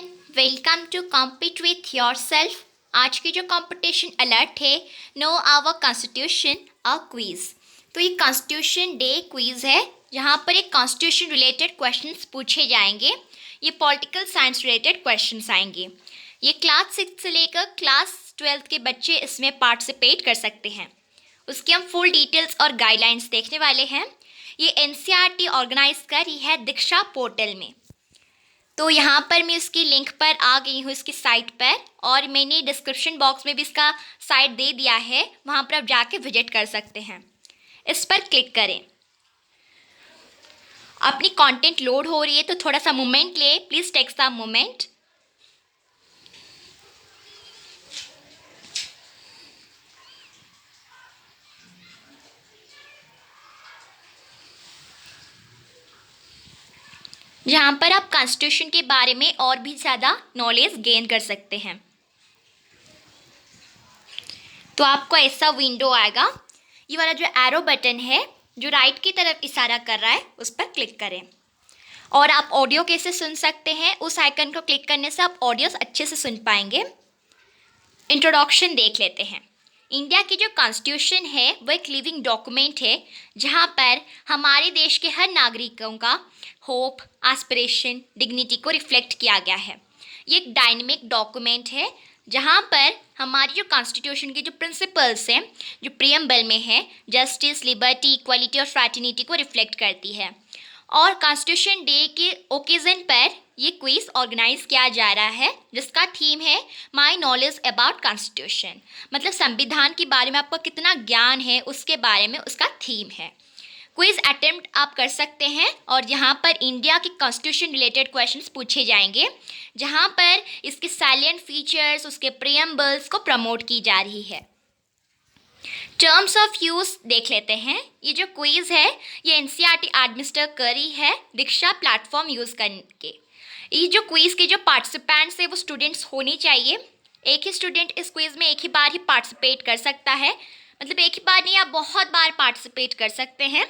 Welcome to compete with yourself. आज की जो कंपटीशन अलर्ट है, know our constitution a quiz. तो ये कॉन्स्टिट्यूशन डे क्विज है जहाँ पर एक कॉन्स्टिट्यूशन रिलेटेड क्वेश्चंस पूछे जाएंगे। ये पॉलिटिकल साइंस रिलेटेड क्वेश्चंस आएंगे। ये क्लास 6 से लेकर क्लास 12 के बच्चे इसमें पार्टिसिपेट कर सकते हैं। उसकी हम फुल डिटेल्स और गाइडलाइंस देखने वाले हैं। ये एनसीईआरटी ऑर्गेनाइज कर रही है दीक्षा पोर्टल में। तो यहाँ पर मैं इसकी लिंक पर आ गई हूँ, इसकी साइट पर, और मैंने डिस्क्रिप्शन बॉक्स में भी इसका साइट दे दिया है, वहाँ पर आप जाके विजिट कर सकते हैं। इस पर क्लिक करें। अपनी कंटेंट लोड हो रही है तो थोड़ा सा मोमेंट ले, प्लीज़ टेक सम मोमेंट। जहाँ पर आप कॉन्स्टिट्यूशन के बारे में और भी ज़्यादा नॉलेज गेन कर सकते हैं। तो आपको ऐसा विंडो आएगा। ये वाला जो एरो बटन है जो राइट की तरफ इशारा कर रहा है, उस पर क्लिक करें। और आप ऑडियो कैसे सुन सकते हैं, उस आइकन को क्लिक करने से आप ऑडियोस अच्छे से सुन पाएंगे। इंट्रोडक्शन देख लेते हैं। इंडिया की जो कॉन्स्टिट्यूशन है वो एक लिविंग डॉक्यूमेंट है जहाँ पर हमारे देश के हर नागरिकों का होप, एस्पिरेशन, डिग्निटी को रिफ्लेक्ट किया गया है। ये एक डायनेमिक डॉक्यूमेंट है जहाँ पर हमारी जो कॉन्स्टिट्यूशन के जो प्रिंसिपल्स हैं, जो प्रियम्बल में है, जस्टिस, लिबर्टी, इक्वालिटी और फ्रैटर्निटी को रिफ्लेक्ट करती है। और कॉन्स्टिट्यूशन डे के ओकेज़न पर ये क्विज ऑर्गेनाइज किया जा रहा है जिसका थीम है माई नॉलेज अबाउट कॉन्स्टिट्यूशन। मतलब संविधान के बारे में आपको कितना ज्ञान है उसके बारे में उसका थीम है। क्विज अटेम्प्ट आप कर सकते हैं और यहाँ पर इंडिया के कॉन्स्टिट्यूशन रिलेटेड क्वेश्चंस पूछे जाएंगे जहाँ पर इसके सैलिएंट फीचर्स, उसके प्रियम्बल्स को प्रमोट की जा रही है। टर्म्स ऑफ यूज़ देख लेते हैं। ये जो क्विज़ है ये एनसीईआरटी एडमिनिस्टर कर रही है दीक्षा प्लेटफॉर्म यूज़ करके। ये जो क्विज़ के जो पार्टिसिपेंट्स है वो स्टूडेंट्स होने चाहिए। एक ही स्टूडेंट इस क्विज़ में एक ही बार ही पार्टिसिपेट कर सकता है। मतलब एक ही बार नहीं, आप बहुत बार पार्टिसिपेट कर सकते हैं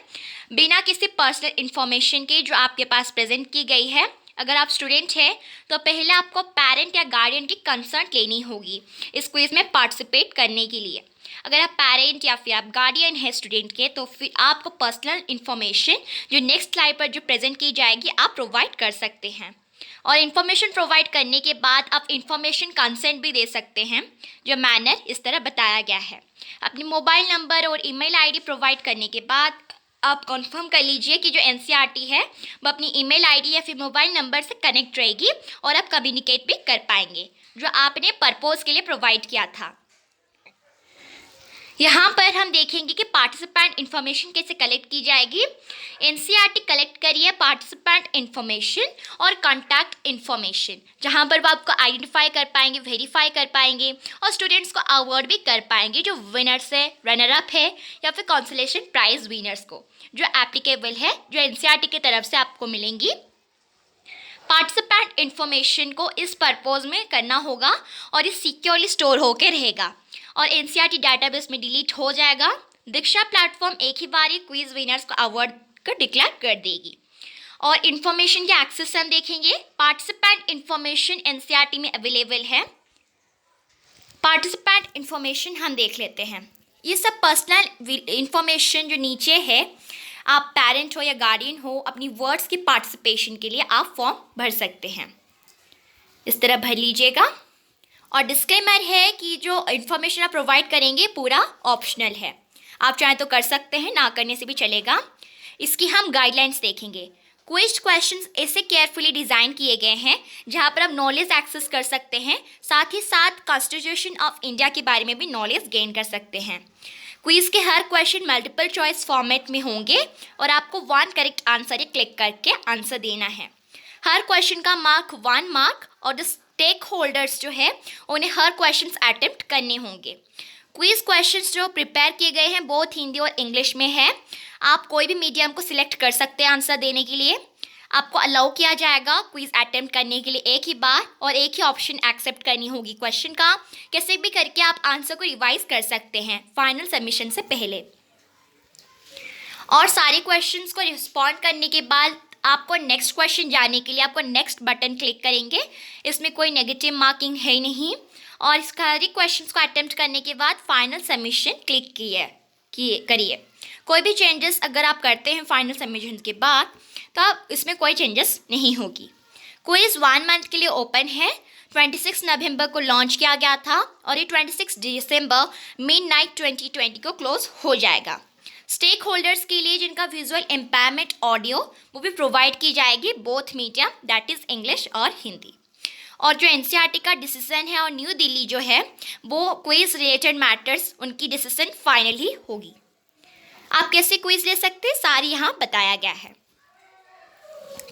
बिना किसी पर्सनल इन्फॉर्मेशन के जो आपके पास प्रेजेंट की गई है। अगर आप स्टूडेंट हैं तो पहले आपको पेरेंट या गार्डियन की कंसर्ट लेनी होगी इस क्विज़ में पार्टिसिपेट करने के लिए। अगर आप पेरेंट या फिर आप गार्डियन है स्टूडेंट के तो फिर आपको पर्सनल इन्फॉर्मेशन जो नेक्स्ट स्लाइड पर जो प्रेजेंट की जाएगी आप प्रोवाइड कर सकते हैं। और इन्फॉर्मेशन प्रोवाइड करने के बाद आप इन्फॉर्मेशन कंसेंट भी दे सकते हैं जो मैनर इस तरह बताया गया है। अपनी मोबाइल नंबर और ईमेल आईडी प्रोवाइड करने के बाद आप कंफर्म कर लीजिए कि जो एनसीईआरटी है वो अपनी ईमेल आईडी या फिर मोबाइल नंबर से कनेक्ट रहेगी और आप कम्युनिकेट भी कर पाएंगे जो आपने पर्पज़ के लिए प्रोवाइड किया था। यहाँ पर हम देखेंगे कि पार्टिसिपेंट इन्फॉर्मेशन कैसे कलेक्ट की जाएगी। एनसीईआरटी कलेक्ट करिए पार्टिसिपेंट इन्फॉर्मेशन और कॉन्टैक्ट इन्फॉर्मेशन, जहाँ पर वो आपको आइडेंटिफाई कर पाएंगे, वेरीफाई कर पाएंगे और स्टूडेंट्स को अवार्ड भी कर पाएंगे जो विनर्स है, रनर अप है या फिर कंसोलेशन प्राइज विनर्स को जो एप्लीकेबल है, जो एनसीईआरटी की तरफ से आपको मिलेंगी। पार्टिसिपेंट इन्फॉर्मेशन को इस पर्पज़ में करना होगा और ये सिक्योरली स्टोर होकर रहेगा और एनसीईआरटी डाटाबेस में डिलीट हो जाएगा। दीक्षा प्लेटफॉर्म एक ही बार क्विज विनर्स को अवार्ड को डिक्लेयर कर देगी। और इन्फॉर्मेशन के एक्सेस हम देखेंगे। पार्टिसिपेंट इन्फॉर्मेशन एनसीईआरटी में अवेलेबल है। पार्टिसिपेंट इन्फॉर्मेशन हम देख लेते हैं। ये सब पर्सनल इन्फॉर्मेशन जो नीचे है, आप पेरेंट हो या गार्डियन हो, अपनी वर्ड्स की पार्टिसिपेशन के लिए आप फॉर्म भर सकते हैं। इस तरह भर लीजिएगा। और डिस्क्लेमर है कि जो इन्फॉर्मेशन आप प्रोवाइड करेंगे पूरा ऑप्शनल है, आप चाहें तो कर सकते हैं, ना करने से भी चलेगा। इसकी हम गाइडलाइंस देखेंगे। क्विज क्वेश्चंस ऐसे केयरफुली डिज़ाइन किए गए हैं जहां पर आप नॉलेज एक्सेस कर सकते हैं, साथ ही साथ कॉन्स्टिट्यूशन ऑफ इंडिया के बारे में भी नॉलेज गेन कर सकते हैं। क्विज के हर क्वेश्चन मल्टीपल चॉइस फॉर्मेट में होंगे और आपको 1 करेक्ट आंसर क्लिक करके आंसर देना है। हर क्वेश्चन का मार्क 1 मार्क और जो स्टेक होल्डर्स जो है उन्हें हर क्वेश्चंस अटेम्प्ट करने होंगे। क्विज क्वेश्चंस जो प्रिपेयर किए गए हैं बहुत हिंदी और इंग्लिश में है। आप कोई भी मीडियम को सिलेक्ट कर सकते हैं आंसर देने के लिए। आपको अलाउ किया जाएगा क्विज अटेम्प्ट करने के लिए एक ही बार और एक ही ऑप्शन एक्सेप्ट करनी होगी क्वेश्चन का। कैसे भी करके आप आंसर को रिवाइज कर सकते हैं फाइनल सबमिशन से पहले। और सारे क्वेश्चंस को रिस्पॉन्ड करने के बाद आपको नेक्स्ट क्वेश्चन जाने के लिए आपको नेक्स्ट बटन क्लिक करेंगे। इसमें कोई नेगेटिव मार्किंग है ही नहीं। और इस सारी क्वेश्चंस को अटेम्प्ट करने के बाद फाइनल सबमिशन क्लिक करिए। कोई भी चेंजेस अगर आप करते हैं फाइनल सबमिशन के बाद तो आप इसमें कोई चेंजेस नहीं होगी। क्विज 1 मंथ के लिए ओपन है। 26 नवंबर को लॉन्च किया गया था और ये 26 दिसंबर मिडनाइट 2020 को क्लोज हो जाएगा। स्टेक होल्डर्स के लिए जिनका विजुअल एम्पावरमेंट ऑडियो वो भी प्रोवाइड की जाएगी, both medium that is English और हिंदी। और जो एनसीईआरटी का डिसीजन है और न्यू दिल्ली जो है वो क्विज रिलेटेड मैटर्स उनकी डिसीजन फाइनल ही होगी। आप कैसे क्विज ले सकते हैं सारी यहाँ बताया गया है।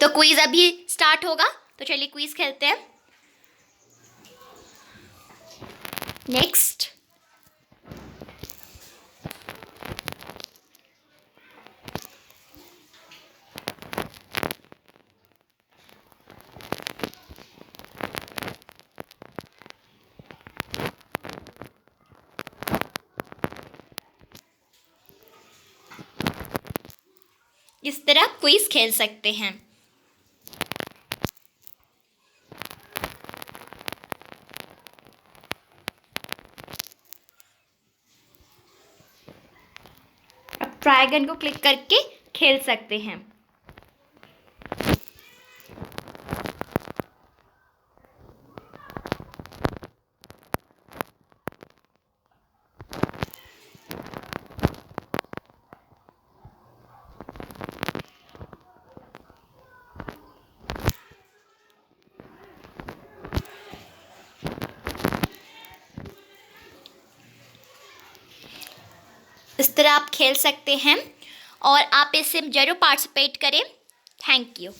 तो क्विज अभी स्टार्ट होगा, तो चलिए क्विज खेलते हैं। नेक्स्ट इस तरह क्विज खेल सकते हैं। अब ट्राई अगेन को क्लिक करके खेल सकते हैं। इस तरह आप खेल सकते हैं और आप इससे जरूर पार्टिसिपेट करें। Thank you.